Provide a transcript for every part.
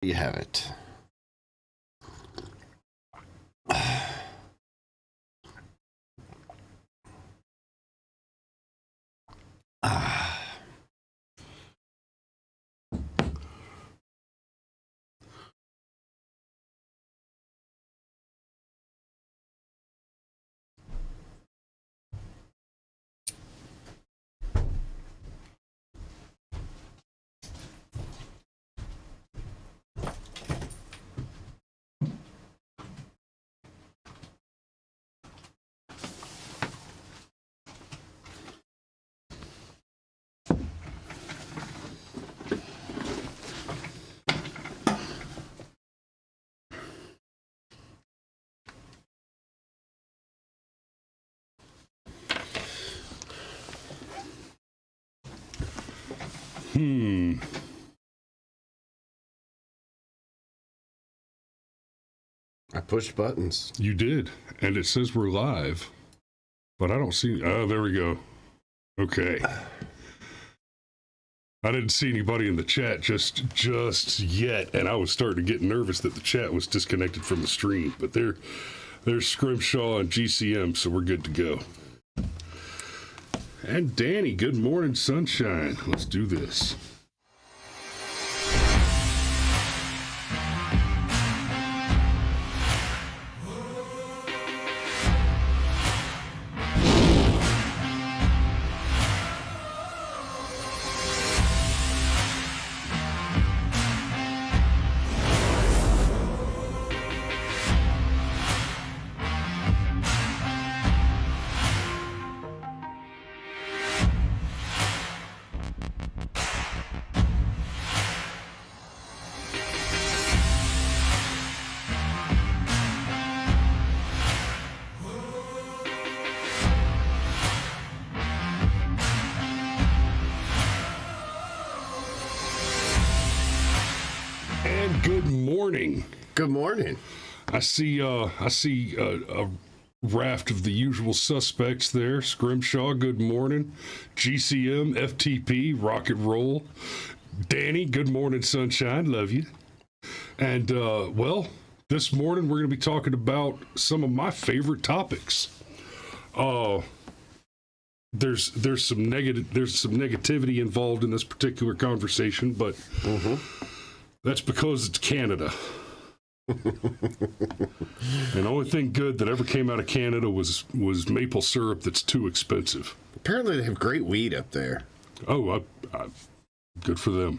You have it. I pushed buttons. You did, and it says we're live, but I don't see. Oh, there we go. Okay. I didn't see anybody in the chat just yet, and I was starting to get nervous that the chat was disconnected from the stream. But there's Scrimshaw and GCM, so we're good to go. And Danny, good morning, sunshine. Let's do this. Good morning. I see a raft of the usual suspects there. Scrimshaw, good morning. GCM, FTP, rock and roll. Danny, good morning, sunshine. Love you. And well, this morning we're going to be talking about some of my favorite topics. There's some negativity involved in this particular conversation, but that's because it's Canada. And the only thing good that ever came out of Canada was maple syrup that's too expensive. Apparently they have great weed up there. Oh, good for them.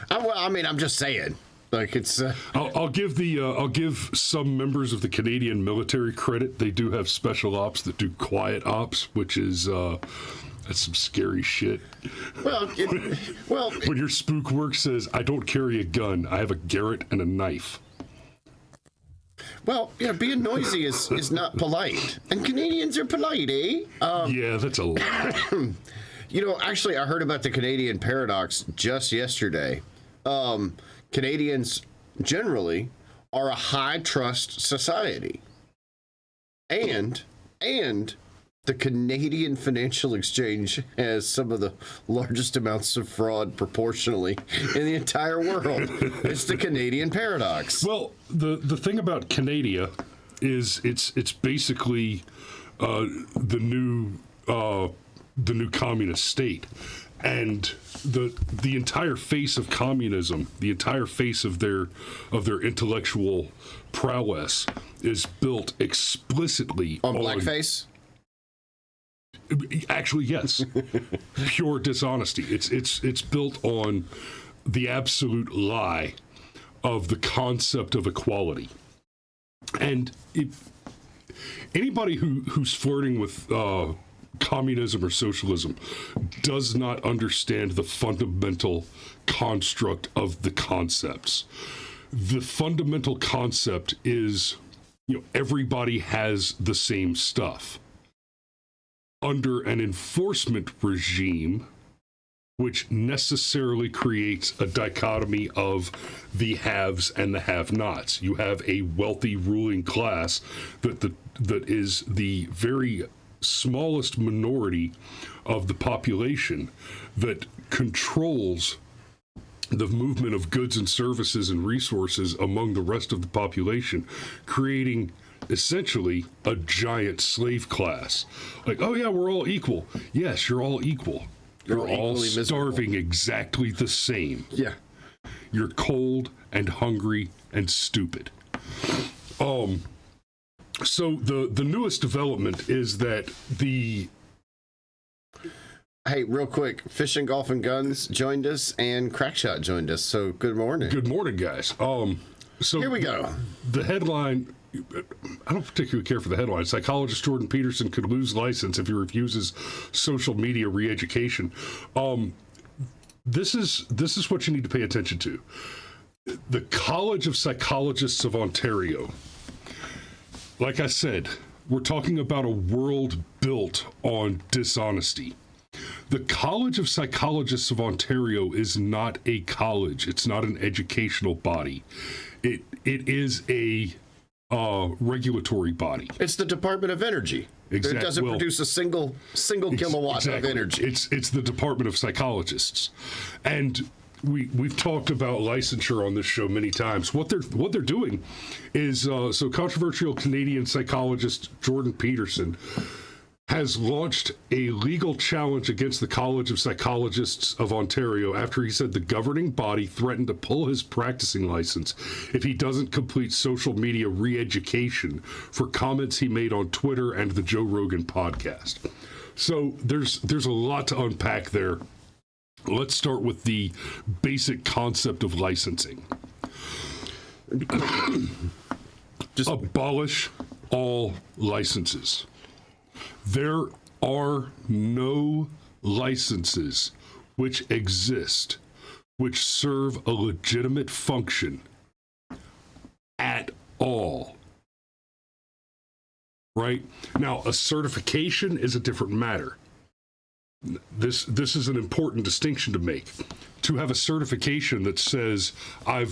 Well, I mean, I'm just saying. Like it's. I'll give some members of the Canadian military credit. They do have special ops that do quiet ops, which is that's some scary shit. Well, when your spook work says, "I don't carry a gun. I have a Garrett and a knife." Well, yeah, being noisy is not polite, and Canadians are polite, eh? Yeah, that's a lie. Actually, I heard about the Canadian paradox just yesterday. Canadians generally are a high trust society, and the Canadian Financial Exchange has some of the largest amounts of fraud proportionally in the entire world. It's the Canadian paradox. Well, the thing about Canada is it's basically the new communist state, and the entire face of communism, the entire face of their intellectual prowess is built explicitly on blackface. Actually, yes. Pure dishonesty. It's built on the absolute lie of the concept of equality. And anybody who's flirting with communism or socialism does not understand the fundamental construct of the concepts. The fundamental concept is, everybody has the same stuff. Under an enforcement regime, which necessarily creates a dichotomy of the haves and the have-nots. You have a wealthy ruling class that is the very smallest minority of the population that controls the movement of goods and services and resources among the rest of the population, creating essentially a giant slave class. Like, oh yeah, we're all equal. Yes, you're all equal. You're all starving miserable. Exactly the same. Yeah. You're cold and hungry and stupid. So the newest development is that the... Hey, real quick, Fishing, Golf, and Guns joined us, and Crackshot joined us, so good morning. Good morning, guys. So here we go. The headline, I don't particularly care for the headline. Psychologist Jordan Peterson could lose license if he refuses social media re-education. This is what you need to pay attention to. The College of Psychologists of Ontario. Like I said, we're talking about a world built on dishonesty. The College of Psychologists of Ontario is not a college. It's not an educational body. It is a regulatory body. It's the Department of Energy. Exactly. It doesn't produce a single kilowatt of energy. It's the Department of Psychologists, and we've talked about licensure on this show many times. What they're doing is so controversial Canadian psychologist Jordan Peterson has launched a legal challenge against the College of Psychologists of Ontario after he said the governing body threatened to pull his practicing license if he doesn't complete social media re-education for comments he made on Twitter and the Joe Rogan podcast. So there's a lot to unpack there. Let's start with the basic concept of licensing. Just abolish all licenses. There are no licenses which exist which serve a legitimate function at all. Right? Now, a certification is a different matter. This is an important distinction to make. To have a certification that says I'm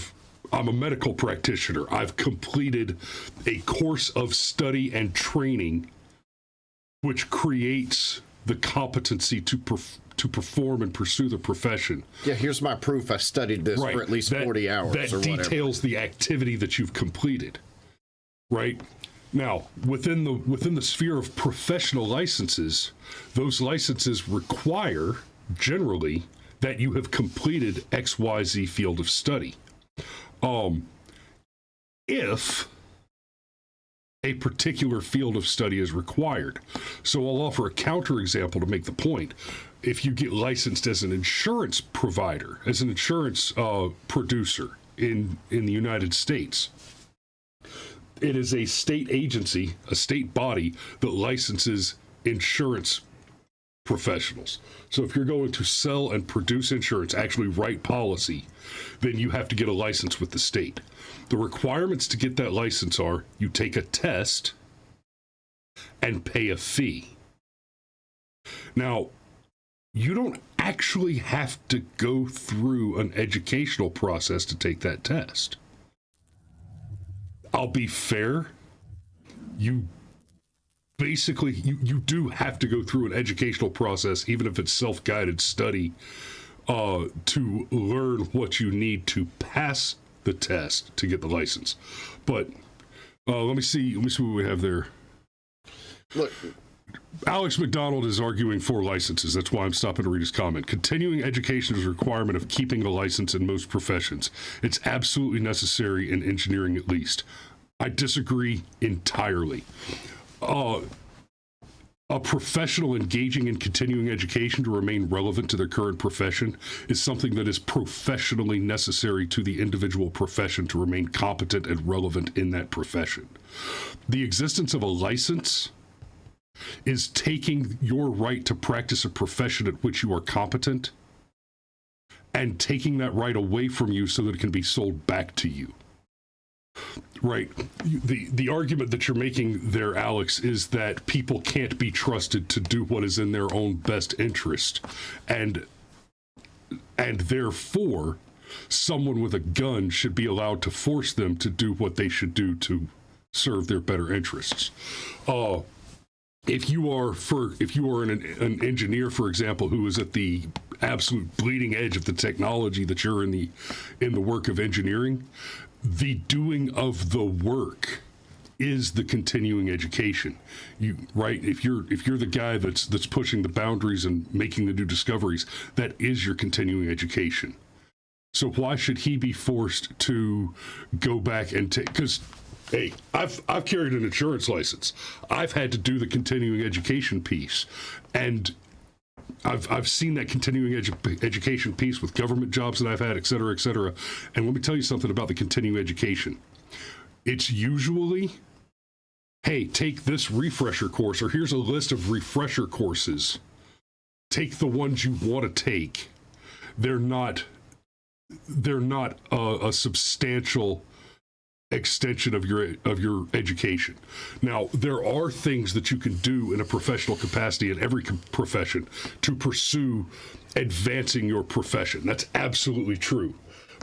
a medical practitioner, I've completed a course of study and training which creates the competency to perform and pursue the profession. Yeah, here's my proof. I studied this for at least 40 hours. That details the activity that you've completed. Right? Now, within the sphere of professional licenses, those licenses require, generally, that you have completed XYZ field of study. If a particular field of study is required. So I'll offer a counterexample to make the point. If you get licensed as an insurance provider, as an insurance producer in the United States, it is a state agency, a state body that licenses insurance professionals. So if you're going to sell and produce insurance, actually write policy, then you have to get a license with the state. The requirements to get that license are you take a test and pay a fee. Now, you don't actually have to go through an educational process to take that test. I'll be fair, you basically, you do have to go through an educational process, even if it's self-guided study, to learn what you need to pass the test to get the license. But let me see what we have there. Look, Alex McDonald is arguing for licenses. That's why I'm stopping to read his comment. Continuing education is a requirement of keeping a license in most professions. It's absolutely necessary in engineering, at least. I disagree entirely. A professional engaging in continuing education to remain relevant to their current profession is something that is professionally necessary to the individual profession to remain competent and relevant in that profession. The existence of a license is taking your right to practice a profession at which you are competent and taking that right away from you so that it can be sold back to you. Right. The argument that you're making there, Alex, is that people can't be trusted to do what is in their own best interest, and therefore someone with a gun should be allowed to force them to do what they should do to serve their better interests. If you are an engineer, for example, who is at the absolute bleeding edge of the technology that you're in the work of engineering, the doing of the work is the continuing education. Right? If you're the guy that's pushing the boundaries and making the new discoveries, that is your continuing education. So why should he be forced to go back and take? Because hey, I've carried an insurance license. I've had to do the continuing education piece, and I've seen that continuing education piece with government jobs that I've had, et cetera, et cetera. And let me tell you something about the continuing education. It's usually, hey, take this refresher course, or here's a list of refresher courses. Take the ones you want to take. They're not a substantial extension of your education. Now, there are things that you can do in a professional capacity in every profession to pursue advancing your profession. That's absolutely true.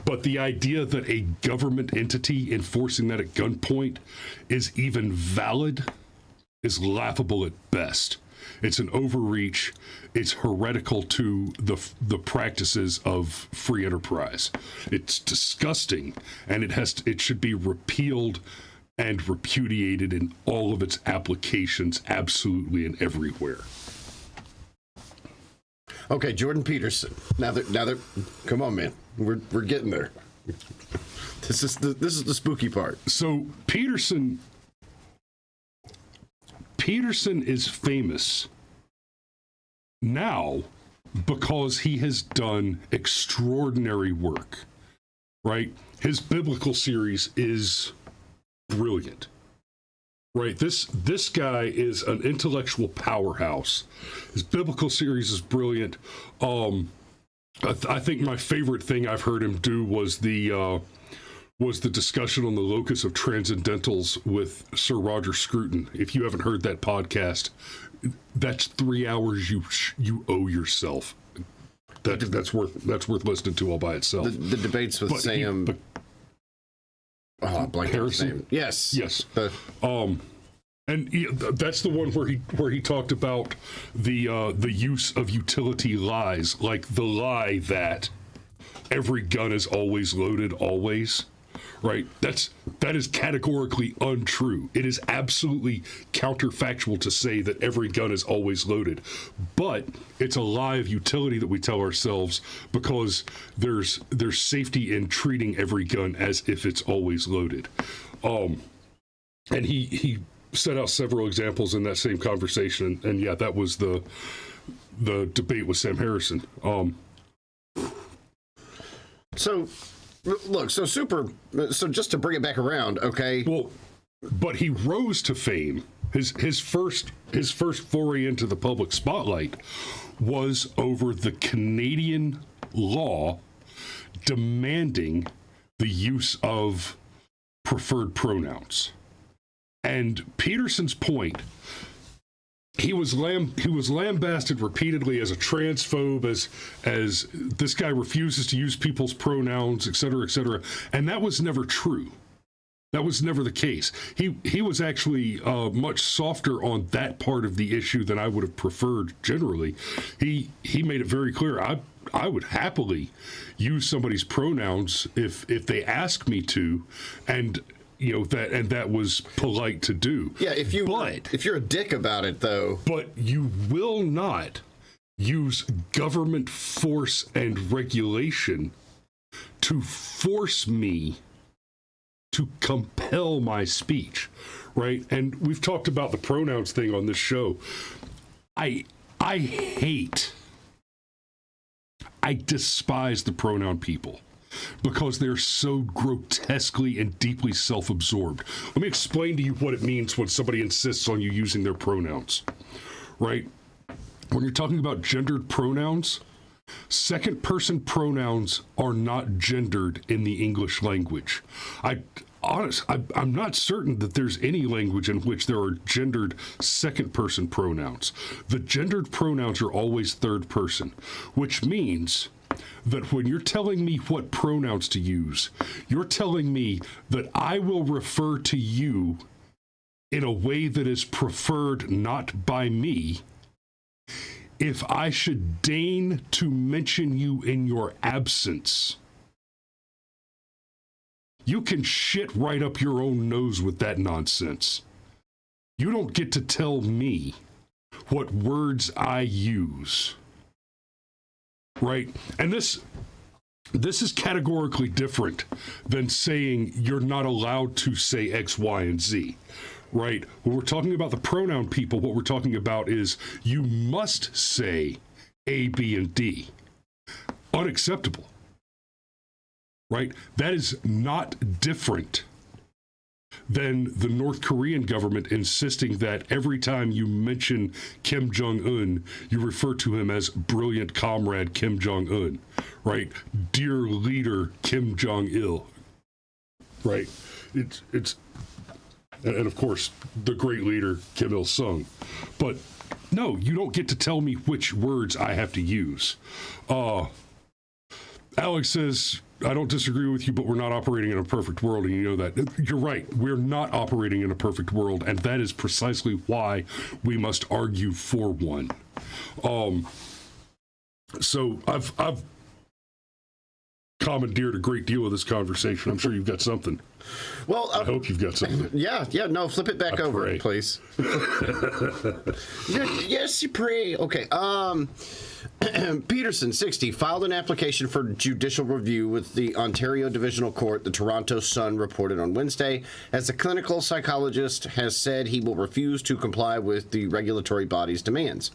But the idea that a government entity enforcing that at gunpoint is even valid is laughable at best. It's an overreach. It's heretical to the practices of free enterprise. It's disgusting, and it should be repealed and repudiated in all of its applications, absolutely and everywhere. Okay, Jordan Peterson. Now that, come on, man, we're getting there. This is the spooky part. So Peterson is famous now because he has done extraordinary work, right? His biblical series is brilliant, right? This guy is an intellectual powerhouse. His biblical series is brilliant. I think my favorite thing I've heard him do was the discussion on the locus of transcendentals with Sir Roger Scruton. If you haven't heard that podcast, that's 3 hours you owe yourself. That's worth listening to all by itself. The debates with Sam. Blank Harrison. Yes. And that's the one where he talked about the use of utility lies, like the lie that every gun is always loaded, always. Right? That is categorically untrue. It is absolutely counterfactual to say that every gun is always loaded. But it's a lie of utility that we tell ourselves because there's safety in treating every gun as if it's always loaded. And he set out several examples in that same conversation, and yeah, that was the debate with Sam Harrison. So look, so just to bring it back around, okay? Well, but he rose to fame. His first foray into the public spotlight was over the Canadian law demanding the use of preferred pronouns. And Peterson's point, he was lambasted repeatedly as a transphobe, as this guy refuses to use people's pronouns, et cetera, and that was never true. That was never the case. He was actually much softer on that part of the issue than I would have preferred generally. He made it very clear, I would happily use somebody's pronouns if they ask me to, and that was polite to do. Yeah, if you're a dick about it, though. But you will not use government force and regulation to force me to compel my speech, right? And we've talked about the pronouns thing on this show. I despise the pronoun people, because they're so grotesquely and deeply self-absorbed. Let me explain to you what it means when somebody insists on you using their pronouns, right? When you're talking about gendered pronouns, second-person pronouns are not gendered in the English language. I'm not certain that there's any language in which there are gendered second-person pronouns. The gendered pronouns are always third-person, which means that when you're telling me what pronouns to use, you're telling me that I will refer to you in a way that is preferred not by me if I should deign to mention you in your absence, you can shit right up your own nose with that nonsense. You don't get to tell me what words I use. Right? And this is categorically different than saying you're not allowed to say X, Y, and Z. Right? When we're talking about the pronoun people, what we're talking about is you must say A, B, and D. Unacceptable. Right? That is not different than the North Korean government insisting that every time you mention Kim Jong-un, you refer to him as brilliant comrade Kim Jong-un, right? Dear leader Kim Jong-il, right? It's and of course, the great leader Kim Il-sung. But no, you don't get to tell me which words I have to use. Alex says, I don't disagree with you, but we're not operating in a perfect world, and you know that. You're right. We're not operating in a perfect world, and that is precisely why we must argue for one. So I've commandeered a great deal of this conversation. I'm sure you've got something. Well, I hope you've got something. Yeah, no, flip it back over, please. Yes, you pray. Okay. Peterson, 60, filed an application for judicial review with the Ontario Divisional Court, the Toronto Sun reported on Wednesday, as a clinical psychologist has said he will refuse to comply with the regulatory body's demands.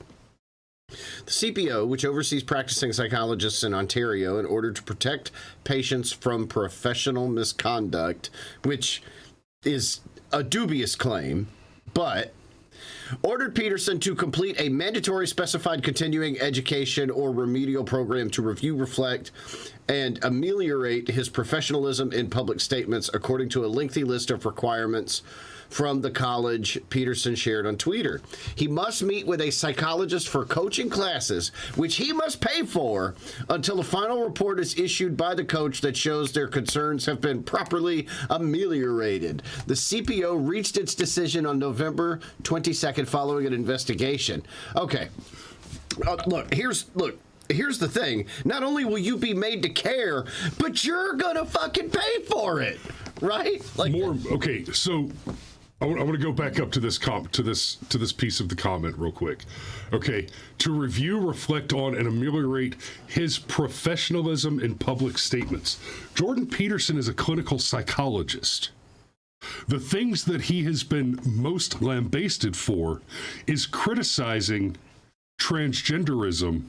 The CPO, which oversees practicing psychologists in Ontario in order to protect patients from professional misconduct, which is a dubious claim, but ordered Peterson to complete a mandatory specified continuing education or remedial program to review, reflect, and ameliorate his professionalism in public statements, according to a lengthy list of requirements from the college Peterson shared on Twitter. He must meet with a psychologist for coaching classes, which he must pay for, until a final report is issued by the coach that shows their concerns have been properly ameliorated. The CPO reached its decision on November 22nd following an investigation. Okay. Here's the thing. Not only will you be made to care, but you're gonna fucking pay for it, right? Okay, so I want to go back up to this piece of the comment real quick. Okay, to review, reflect on, and ameliorate his professionalism in public statements. Jordan Peterson is a clinical psychologist. The things that he has been most lambasted for is criticizing transgenderism,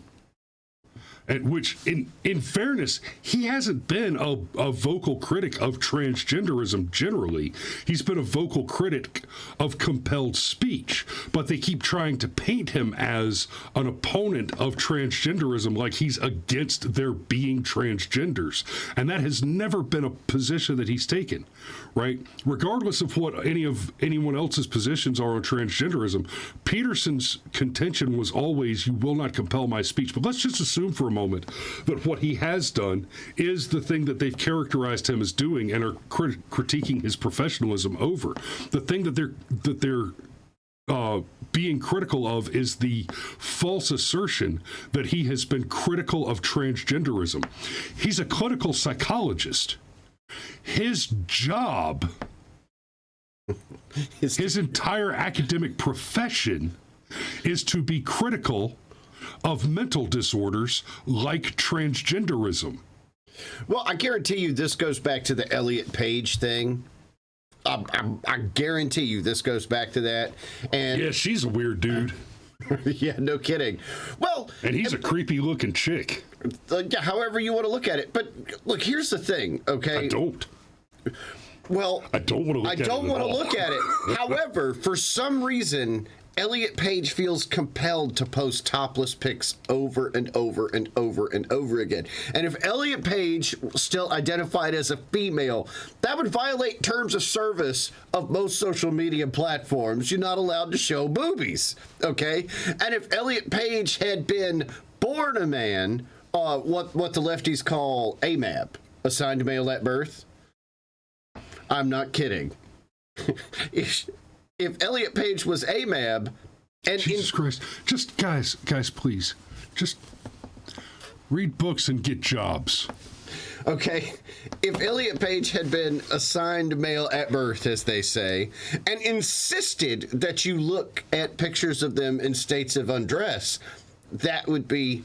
and which, in fairness, he hasn't been a vocal critic of transgenderism generally. He's been a vocal critic of compelled speech, but they keep trying to paint him as an opponent of transgenderism, like he's against there being transgenders. And that has never been a position that he's taken, right? Regardless of what anyone else's positions are on transgenderism, Peterson's contention was always, you will not compel my speech. But let's just assume for a moment that what he has done is the thing that they've characterized him as doing and are critiquing his professionalism over. The thing that they're being critical of is the false assertion that he has been critical of transgenderism. He's a clinical psychologist. His job, his entire academic profession, is to be critical of mental disorders like transgenderism. Well, I guarantee you this goes back to the Elliot Page thing. I guarantee you this goes back to that. And yeah, she's a weird dude. Yeah, no kidding. Well, and he's a creepy looking chick. However you want to look at it. But look, here's the thing, okay? I don't. Well, I don't want to look at it. I don't want to look at it. However, for some reason, Elliot Page feels compelled to post topless pics over and over and over and over again. And if Elliot Page still identified as a female, that would violate terms of service of most social media platforms. You're not allowed to show boobies, okay? And if Elliot Page had been born a man, what the lefties call AMAB, assigned male at birth, I'm not kidding. If Elliot Page was AMAB, And Jesus Christ. Just, guys, please. Just read books and get jobs. Okay, if Elliot Page had been assigned male at birth, as they say, and insisted that you look at pictures of them in states of undress, that would be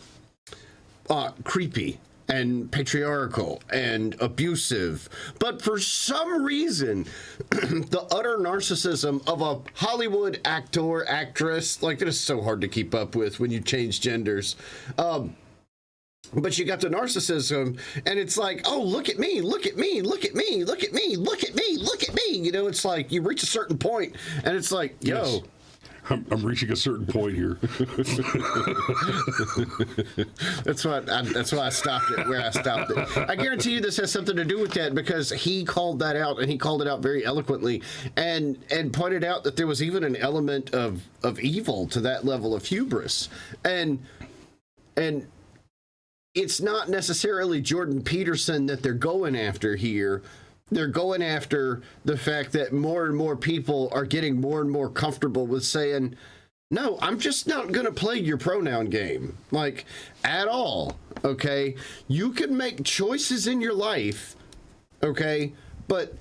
creepy and patriarchal and abusive. But for some reason, the utter narcissism of a Hollywood actor, actress, like, it is so hard to keep up with when you change genders. But you got the narcissism, and it's like, oh, look at me, look at me, look at me, look at me, look at me, look at me. You know, it's like you reach a certain point, and it's like, yo. Yes. I'm reaching a certain point here. That's why I stopped it where I stopped it. I guarantee you this has something to do with that, because he called that out, and he called it out very eloquently, and pointed out that there was even an element of evil to that level of hubris. And it's not necessarily Jordan Peterson that they're going after here. They're going after the fact that more and more people are getting more and more comfortable with saying, no, I'm just not going to play your pronoun game, like, at all, okay? You can make choices in your life, okay? But,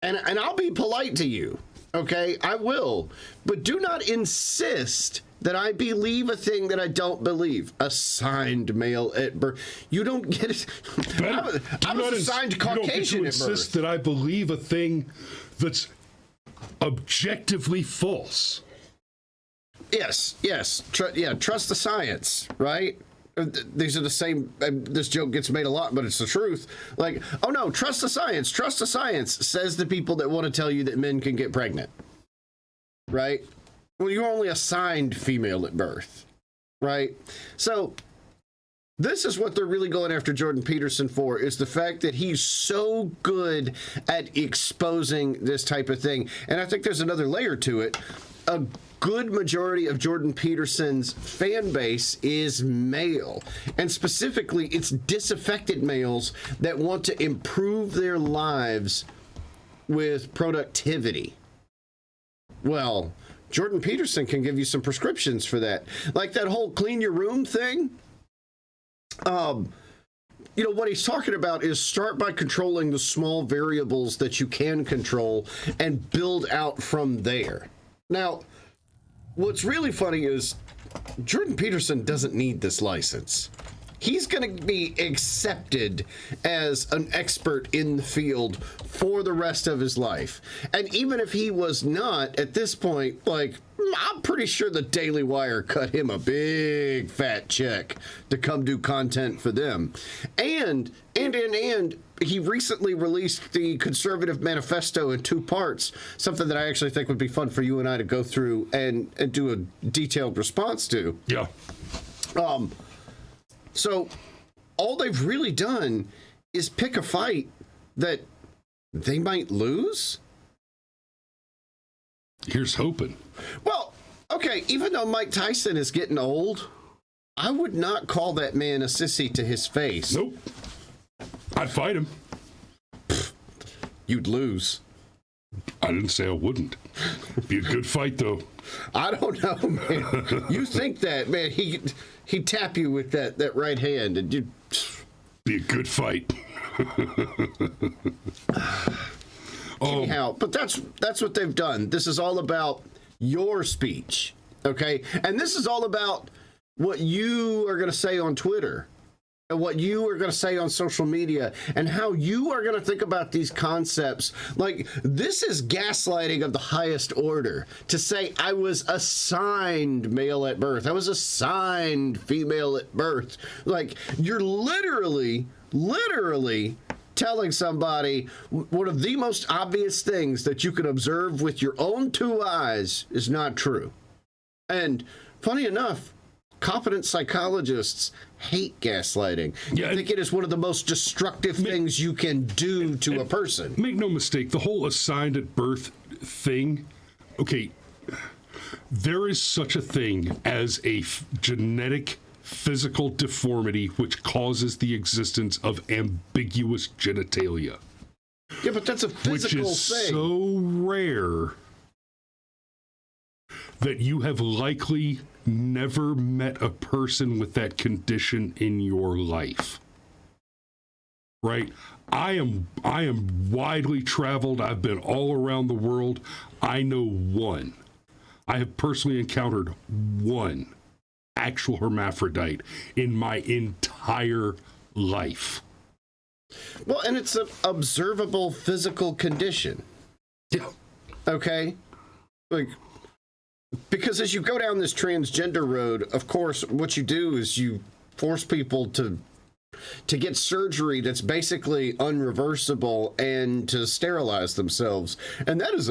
and I'll be polite to you, okay? I will. But do not insist that I believe a thing that I don't believe. Assigned male at birth. You don't get it. I was assigned Caucasian at birth. Insist that I believe a thing that's objectively false. Yes. Trust the science, right? These are the same. This joke gets made a lot, but it's the truth. Like, oh no, trust the science. Trust the science, says the people that want to tell you that men can get pregnant, right? Well, you're only assigned female at birth, right? So this is what they're really going after Jordan Peterson for, is the fact that he's so good at exposing this type of thing. And I think there's another layer to it. A good majority of Jordan Peterson's fan base is male, and specifically it's disaffected males that want to improve their lives with productivity. Well, Jordan Peterson can give you some prescriptions for that. Like that whole clean your room thing. You know, what he's talking about is start by controlling the small variables that you can control and build out from there. Now, what's really funny is Jordan Peterson doesn't need this license. He's going to be accepted as an expert in the field for the rest of his life. And even if he was not, at this point, like, I'm pretty sure the Daily Wire cut him a big fat check to come do content for them. And he recently released the Conservative Manifesto in 2 parts, something that I actually think would be fun for you and I to go through and do a detailed response to. Yeah. So all they've really done is pick a fight that they might lose. Here's hoping. Well, okay, even though Mike Tyson is getting old, I would not call that man a sissy to his face. Nope. I'd fight him. You'd lose. I didn't say I wouldn't. Be a good fight, though. I don't know, man. You think that, man, he'd tap you with that right hand and you'd... Be a good fight. Anyhow, but that's what they've done. This is all about your speech, okay? And this is all about what you are going to say on Twitter and what you are going to say on social media and how you are going to think about these concepts. Like, this is gaslighting of the highest order to say I was assigned male at birth. I was assigned female at birth. Like, you're literally telling somebody one of the most obvious things that you can observe with your own 2 eyes is not true. And funny enough, competent psychologists hate gaslighting. Yeah, I think it is one of the most destructive things you can do to a person. Make no mistake, the whole assigned at birth thing, okay, there is such a thing as a genetic physical deformity which causes the existence of ambiguous genitalia. Yeah, but that's a physical which is thing. So rare that you have likely never met a person with that condition in your life. Right? I am widely traveled. I've been all around the world. I know one. I have personally encountered one actual hermaphrodite in my entire life. Well, and it's an observable physical condition. Yeah. Okay? Like, because as you go down this transgender road, of course, what you do is you force people to get surgery that's basically unreversible and to sterilize themselves. And that is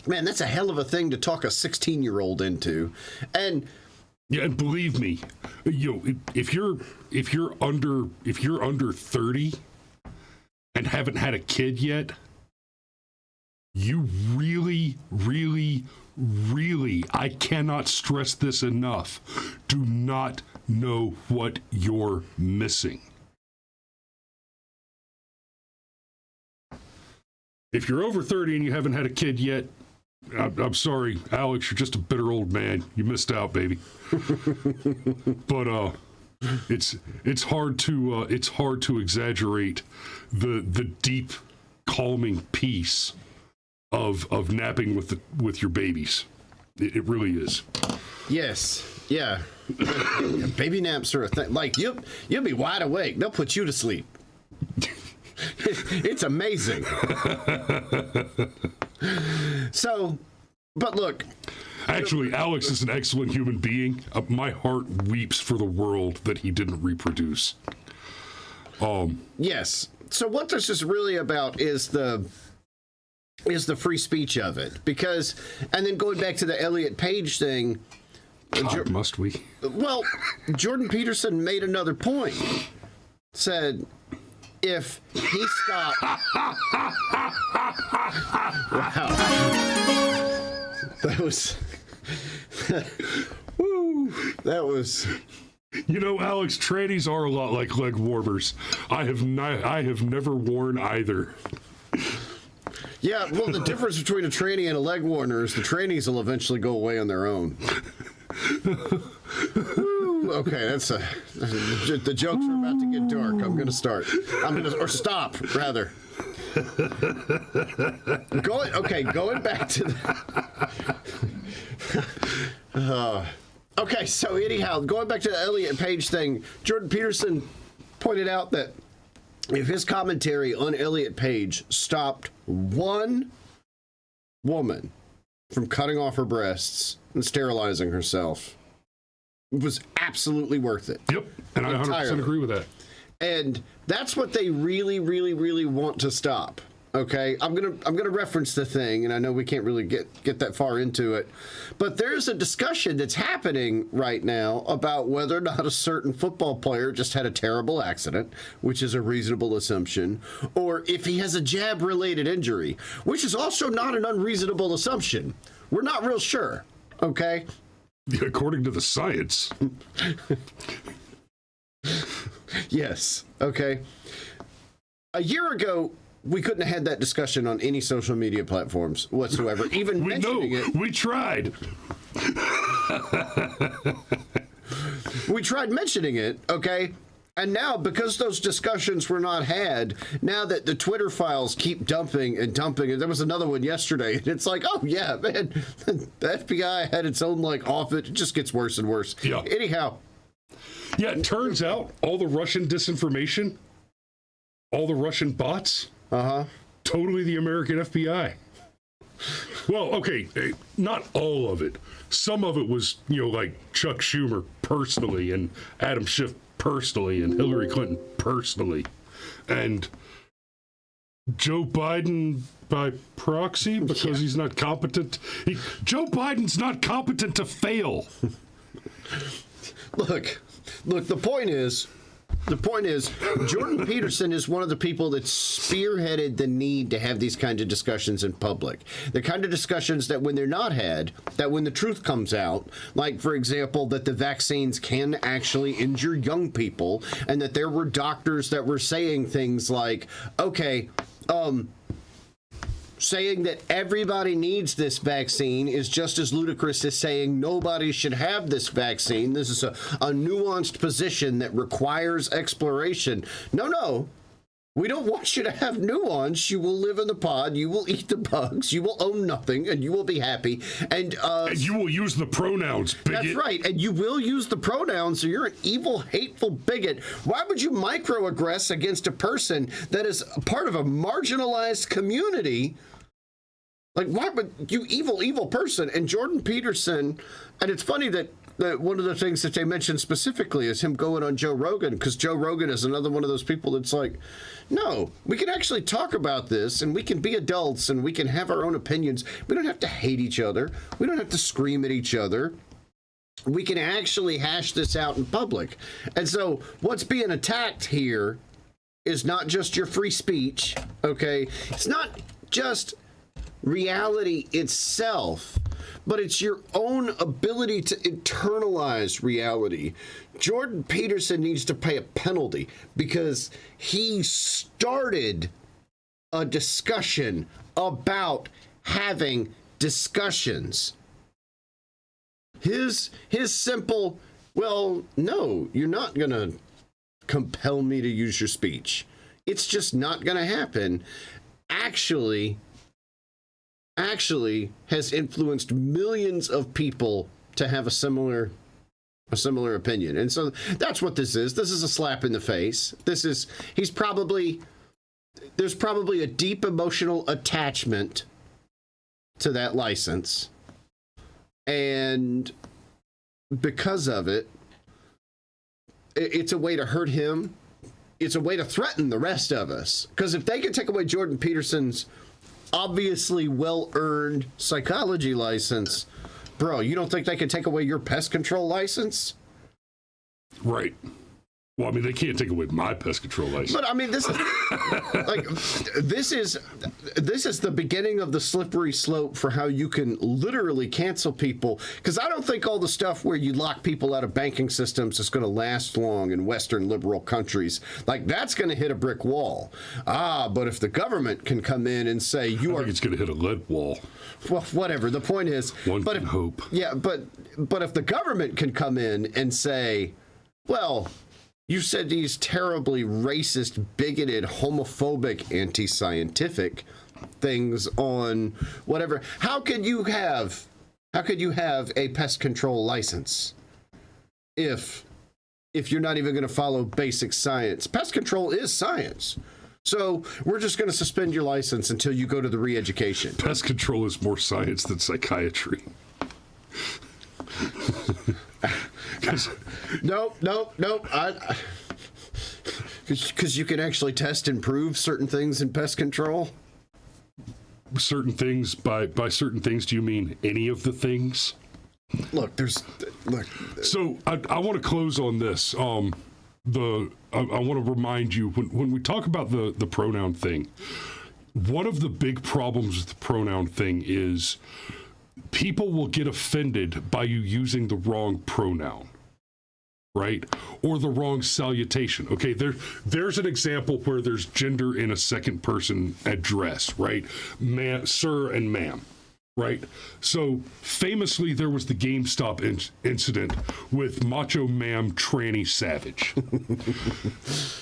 that's a hell of a thing to talk a 16-year-old into. And yeah, and believe me, if you're under 30 and haven't had a kid yet, you really, really, really, I cannot stress this enough, do not know what you're missing. If you're over 30 and you haven't had a kid yet, I'm sorry, Alex, you're just a bitter old man. You missed out, baby. But it's hard to exaggerate the deep, calming peace of napping with your babies. It really is. yes, yeah. Baby naps are a thing. Like you'll be wide awake. They'll put you to sleep. It's amazing. So, but look. Actually, Alex is an excellent human being. My heart weeps for the world that he didn't reproduce. Yes. So what this is really about is the free speech of it. Because, and then going back to the Elliot Page thing. God, must we? Well, Jordan Peterson made another point. Said, if he stopped... Wow. That was... Woo! That was... You know, Alex, trannies are a lot like leg warmers. I have never worn either. Yeah, well, the difference between a tranny and a leg warmer is the trannies will eventually go away on their own. Woo, okay, that's the jokes are about to get dark. I'm going to start. Or stop, rather. Going back to the... okay, so anyhow, going back to the Elliot Page thing, Jordan Peterson pointed out that if his commentary on Elliot Page stopped one woman from cutting off her breasts and sterilizing herself, it was absolutely worth it. Yep, and I 100% agree with that. And that's what they really, really, really want to stop. Okay, I'm gonna reference the thing, and I know we can't really get that far into it, but there's a discussion that's happening right now about whether or not a certain football player just had a terrible accident, which is a reasonable assumption, or if he has a jab-related injury, which is also not an unreasonable assumption. We're not real sure. Okay. According to the science. Yes. Okay. A year ago, we couldn't have had that discussion on any social media platforms whatsoever. Even mentioning it. We tried. We tried mentioning it, okay? And now, because those discussions were not had, now that the Twitter files keep dumping, and there was another one yesterday, and it's like, oh, yeah, man, the FBI had its own, it just gets worse and worse. Yeah. Anyhow. Yeah, it turns out all the Russian disinformation, all the Russian bots, totally the American FBI. Well, okay, not all of it. Some of it was, like Chuck Schumer personally, and Adam Schiff personally, and Hillary Clinton personally, and Joe Biden by proxy because he's not competent. Joe Biden's not competent to fail. Look, the point is, Jordan Peterson is one of the people that spearheaded the need to have these kinds of discussions in public. The kind of discussions that when they're not had, that when the truth comes out, like, for example, that the vaccines can actually injure young people, and that there were doctors that were saying things like, okay, saying that everybody needs this vaccine is just as ludicrous as saying nobody should have this vaccine. This is a nuanced position that requires exploration. No. We don't want you to have nuance. You will live in the pod. You will eat the bugs. You will own nothing, and you will be happy. And you will use the pronouns, bigot. That's right. And you will use the pronouns, so you're an evil, hateful bigot. Why would you microaggress against a person that is part of a marginalized community? Like, why would you evil person? And Jordan Peterson, and it's funny that one of the things that they mentioned specifically is him going on Joe Rogan, because Joe Rogan is another one of those people that's like, no, we can actually talk about this, and we can be adults, and we can have our own opinions. We don't have to hate each other. We don't have to scream at each other. We can actually hash this out in public. And so what's being attacked here is not just your free speech, okay? It's not just reality itself, but it's your own ability to internalize reality. Jordan Peterson needs to pay a penalty because he started a discussion about having discussions. His simple, well, no, you're not going to compel me to use your speech. It's just not going to happen. Actually has influenced millions of people to have a similar opinion. And so that's what this is. This is a slap in the face. There's probably a deep emotional attachment to that license. And because of it, it's a way to hurt him. It's a way to threaten the rest of us. Because if they can take away Jordan Peterson's obviously well-earned psychology license, bro, you don't think they can take away your pest control license? Right. Well, I mean, they can't take away my pest control license. But I mean, this is the beginning of the slippery slope for how you can literally cancel people. Because I don't think all the stuff where you lock people out of banking systems is going to last long in Western liberal countries. Like, that's going to hit a brick wall. But if the government can come in and say I think it's going to hit a lead wall. Well, whatever. The point is, one can hope. Yeah, but if the government can come in and say, well, you said these terribly racist, bigoted, homophobic, anti-scientific things on whatever. How could you have a pest control license if you're not even going to follow basic science? Pest control is science. So we're just going to suspend your license until you go to the Reeducation. Pest control is more science than psychiatry. Nope. Because you can actually test and prove certain things in pest control. Certain things, by certain things, do you mean any of the things? Look. So I want to close on this. I want to remind you when we talk about the pronoun thing. One of the big problems with the pronoun thing is people will get offended by you using the wrong pronoun, right? Or the wrong salutation. Okay, there's an example where there's gender in a second person address, right? Sir and ma'am, right? So famously, there was the GameStop incident with Macho Ma'am Tranny Savage.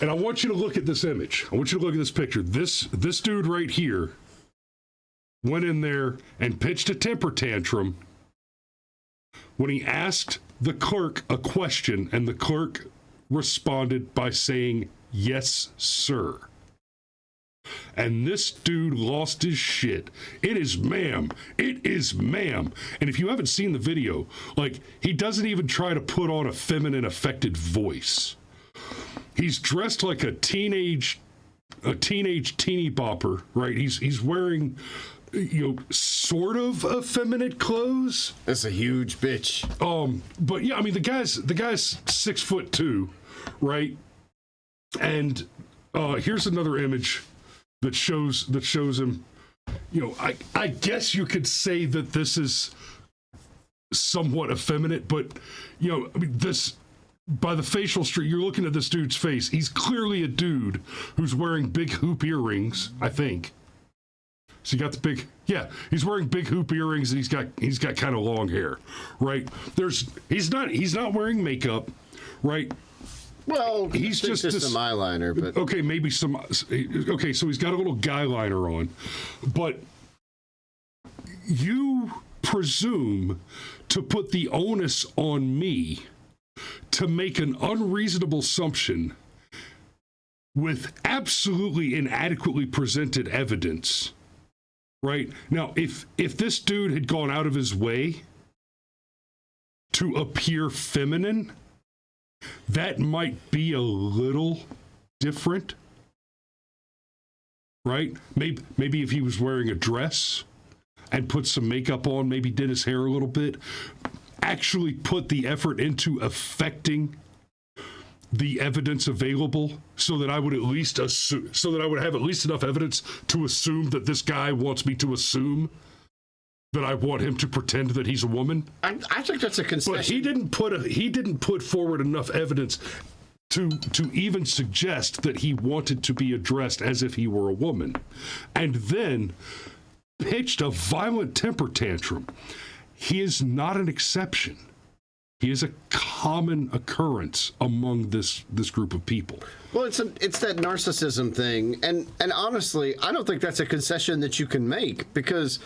And I want you to look at this image. I want you to look at this picture. This dude right here went in there and pitched a temper tantrum when he asked the clerk a question, and the clerk responded by saying, "Yes, sir." And this dude lost his shit. It is ma'am. It is ma'am. And if you haven't seen the video, like, he doesn't even try to put on a feminine affected voice. He's dressed like a teenage teeny bopper, right? He's wearing, sort of effeminate clothes. That's a huge bitch. But yeah, I mean, the guy's 6'2", right? And here's another image that shows him. I guess you could say that this is somewhat effeminate, but I mean, this, by the facial streak, you're looking at this dude's face. He's clearly a dude who's wearing big hoop earrings, I think. So you got the big, he's wearing big hoop earrings and he's got kind of long hair, right? He's not wearing makeup, right? Well, he's just some eyeliner, but okay, maybe some. Okay, so he's got a little guy liner on, but you presume to put the onus on me to make an unreasonable assumption with absolutely inadequately presented evidence, right? Now, if this dude had gone out of his way to appear feminine, that might be a little different, right? Maybe if he was wearing a dress and put some makeup on, maybe did his hair a little bit, actually put the effort into affecting the evidence available so that I would at least assume, so that I would have at least enough evidence to assume that this guy wants me to assume that I want him to pretend that he's a woman. I think that's a concession. But he didn't put forward enough evidence to even suggest that he wanted to be addressed as if he were a woman, and then pitched a violent temper tantrum. He is not an exception. He is a common occurrence among this group of people. Well, it's that narcissism thing, and honestly, I don't think that's a concession that you can make, because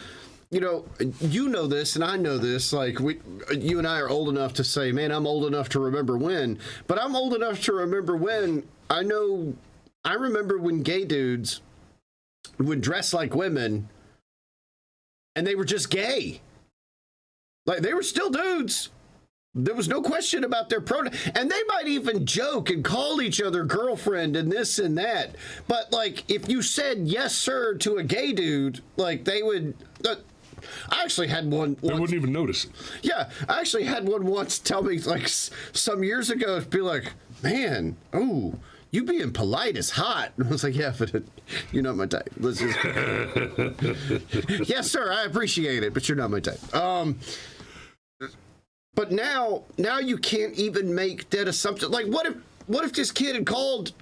you know this, and I know this. Like you and I are old enough to say, "Man, I'm old enough to remember when," but I'm old enough to remember when. I remember when gay dudes would dress like women, and they were just gay. Like, they were still dudes. There was no question about their pronoun. And they might even joke and call each other girlfriend and this and that. But, like, if you said yes, sir, to a gay dude, like, they would... I actually had one once. They wouldn't even notice it. Yeah, I actually had one once tell me, like, some years ago, be like, man, oh, you being polite is hot. And I was like, yeah, but you're not my type. Let's just... Yes, sir, I appreciate it, but you're not my type. But now you can't even make that assumption. Like, what if this kid had called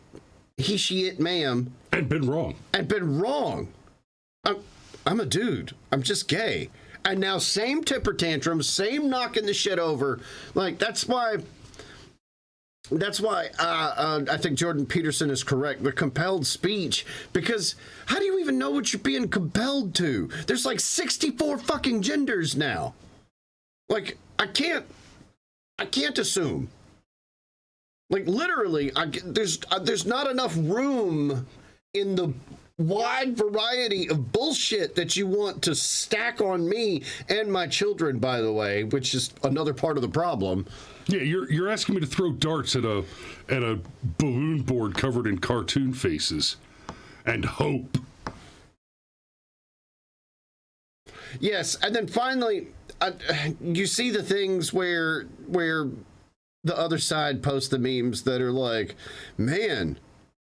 he, she, it, ma'am, and been wrong? I'm a dude. I'm just gay. And now same temper tantrums, same knocking the shit over. Like, that's why I think Jordan Peterson is correct. The compelled speech, because how do you even know what you're being compelled to? There's like 64 fucking genders now. Like, I can't assume. Like, literally, there's not enough room in the wide variety of bullshit that you want to stack on me and my children, by the way, which is another part of the problem. Yeah, you're asking me to throw darts at a balloon board covered in cartoon faces and hope. Yes, and then finally, you see the things where the other side posts the memes that are like, man,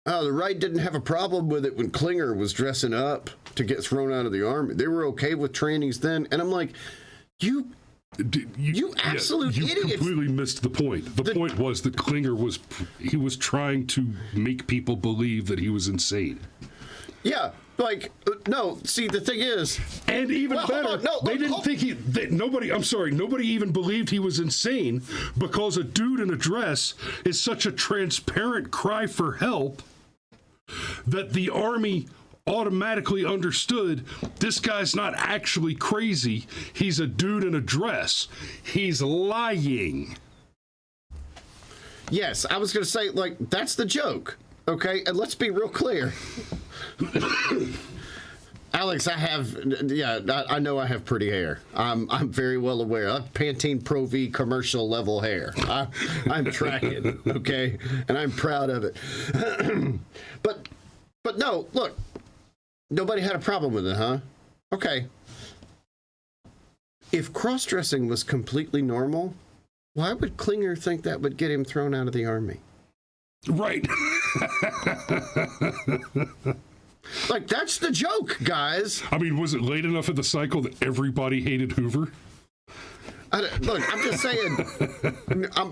the right didn't have a problem with it when Klinger was dressing up to get thrown out of the army. They were okay with trainees then. And I'm like, you absolute you idiots. Completely missed the point. The point was that Klinger was trying to make people believe that he was insane. Yeah. Like, no, see, the thing is... And even better, nobody even believed he was insane, because a dude in a dress is such a transparent cry for help that the army automatically understood this guy's not actually crazy. He's a dude in a dress. He's lying. Yes, I was going to say, like, that's the joke, okay? And let's be real clear. Alex, I know I have pretty hair. I'm very well aware. I have Pantene Pro V commercial level hair. I'm tracking, okay? And I'm proud of it. But no, look, nobody had a problem with it, huh? Okay. If cross-dressing was completely normal, why would Klinger think that would get him thrown out of the army? Right. Like, that's the joke, guys. I mean, was it late enough in the cycle that everybody hated Hoover? Look, I'm just saying.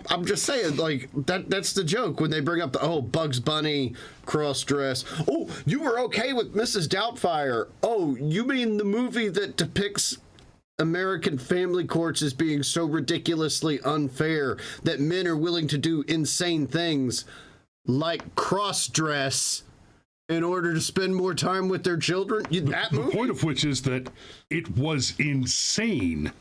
I'm just saying. Like that's the joke when they bring up the Bugs Bunny cross dress. Oh, you were okay with Mrs. Doubtfire. Oh, you mean the movie that depicts American family courts as being so ridiculously unfair that men are willing to do insane things like cross dress in order to spend more time with their children? That movie? The point of which is that it was insane.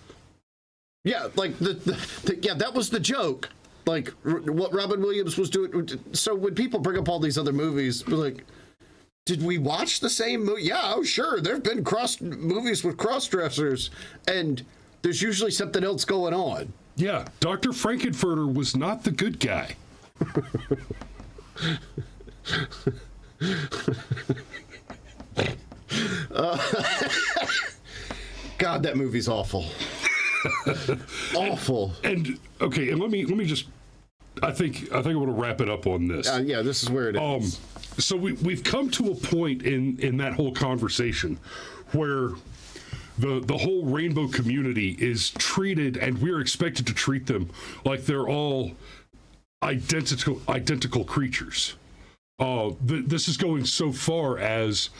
Yeah, like that was the joke. Like what Robin Williams was doing. So when people bring up all these other movies, we're like, did we watch the same movie? Yeah, oh sure. There've been movies with cross-dressers, and there's usually something else going on. Yeah, Dr. Frankenfurter was not the good guy. God, that movie's awful. Awful. And okay, and let me just. I think I want to wrap it up on this. Yeah, this is where it is. So we've come to a point in that whole conversation where the whole rainbow community is treated, and we're expected to treat them like they're all identical creatures. This is going so far as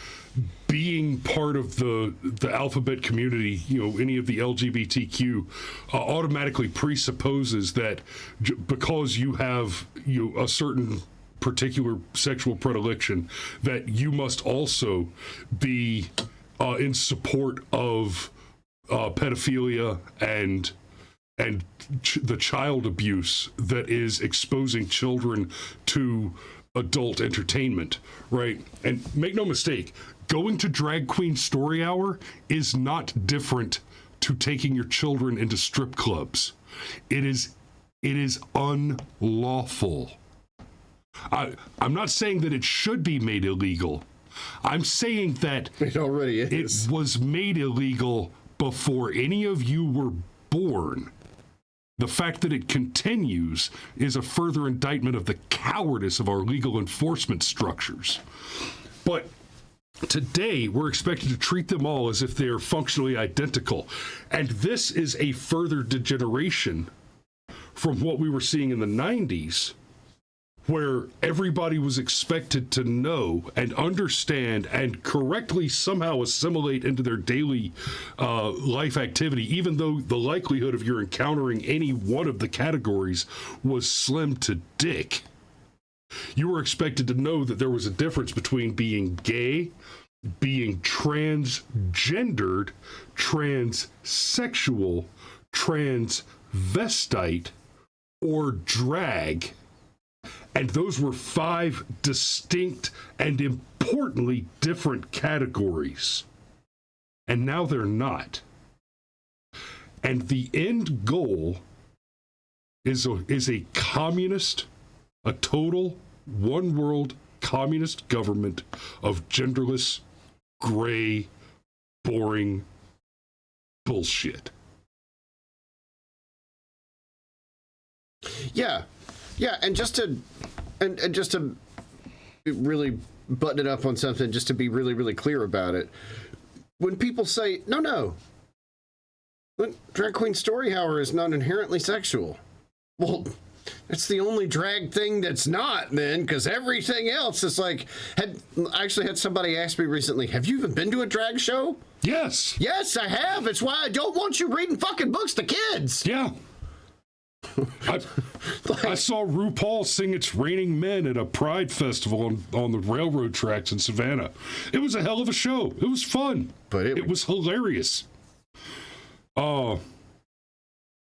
being part of the alphabet community, any of the LGBTQ, automatically presupposes that because you have a certain particular sexual predilection, that you must also be in support of pedophilia and the child abuse that is exposing children to adult entertainment, right? And make no mistake, going to Drag Queen Story Hour is not different to taking your children into strip clubs. It is unlawful. I'm not saying that it should be made illegal. I'm saying that it already is. It was made illegal before any of you were born. The fact that it continues is a further indictment of the cowardice of our legal enforcement structures. But today, we're expected to treat them all as if they are functionally identical. And this is a further degeneration from what we were seeing in the 90s, where everybody was expected to know and understand and correctly somehow assimilate into their daily life activity, even though the likelihood of your encountering any one of the categories was slim to dick. You were expected to know that there was a difference between being gay, being transgendered, transsexual, transvestite, or drag. And those were 5 distinct and importantly different categories. And now they're not. And the end goal is a communist, a total one world communist government of genderless, gray, boring bullshit. Yeah, and just to really button it up on something, just to be really, really clear about it. When people say, no, Drag Queen Story Hour is not inherently sexual. Well, it's the only drag thing that's not, then, because everything else is like... I actually had somebody ask me recently, have you even been to a drag show? Yes. Yes, I have. It's why I don't want you reading fucking books to kids. Yeah. I saw RuPaul sing It's Raining Men at a Pride Festival on the railroad tracks in Savannah. It was a hell of a show. It was fun. But it was hilarious. I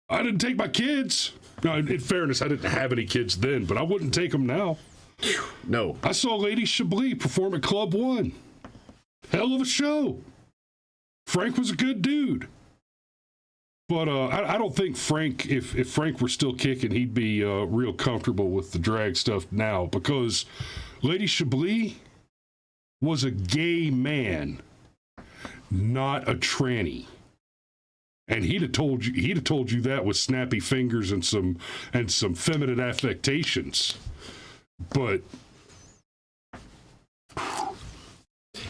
didn't take my kids. Now, in fairness, I didn't have any kids then, but I wouldn't take them now. No. I saw Lady Chablis perform at Club One. Hell of a show. Frank was a good dude. But I don't think Frank, if Frank were still kicking, he'd be real comfortable with the drag stuff now, because Lady Chablis was a gay man, not a tranny. And he'd have told you that with snappy fingers and some feminine affectations. But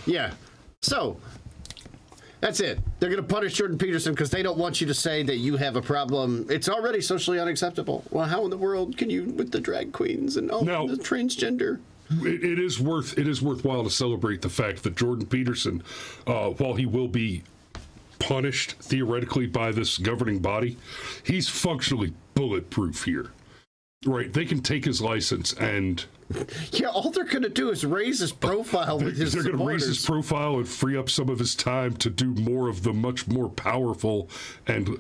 yeah. So That's it. They're going to punish Jordan Peterson because they don't want you to say that you have a problem. It's already socially unacceptable. Well, how in the world can you with the drag queens and the transgender? It is worthwhile to celebrate the fact that Jordan Peterson, while he will be punished theoretically by this governing body, he's functionally bulletproof here. Right, they can take his license and... Yeah, all they're going to do is raise his profile with his supporters. They're going to raise his profile and free up some of his time to do more of the much more powerful and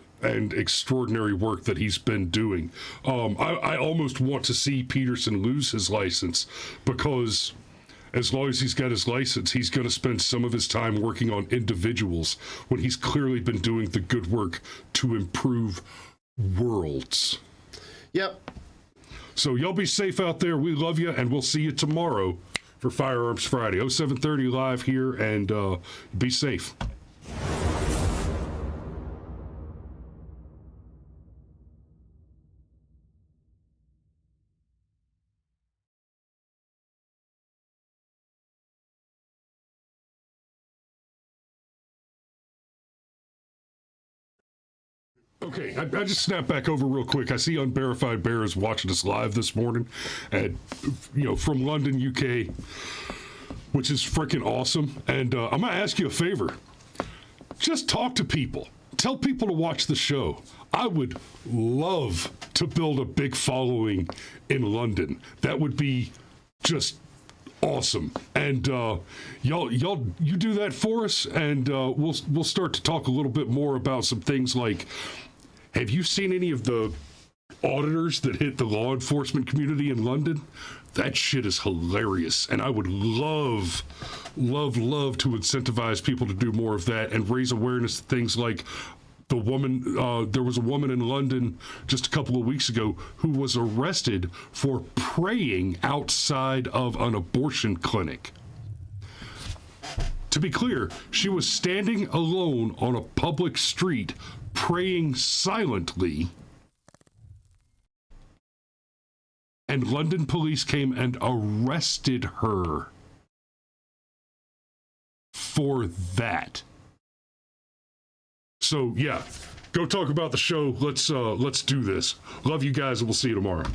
extraordinary work that he's been doing. I almost want to see Peterson lose his license, because as long as he's got his license, he's going to spend some of his time working on individuals when he's clearly been doing the good work to improve worlds. Yep. So y'all be safe out there. We love you, and we'll see you tomorrow for Firearms Friday. 0730 live here, and be safe. Okay, I just snapped back over real quick. I see Unverified Bear is watching us live this morning, and from London, UK, which is freaking awesome. And I'm gonna ask you a favor. Just talk to people. Tell people to watch the show. I would love to build a big following in London. That would be just awesome. And y'all, you do that for us, and we'll start to talk a little bit more about some things like, have you seen any of the auditors that hit the law enforcement community in London? That shit is hilarious, and I would love to incentivize people to do more of that and raise awareness to things like the woman. There was a woman in London just a couple of weeks ago who was arrested for praying outside of an abortion clinic. To be clear, she was standing alone on a public street praying silently, and London police came and arrested her for that. So yeah, go talk about the show. Let's do this. Love you guys, and we'll see you tomorrow.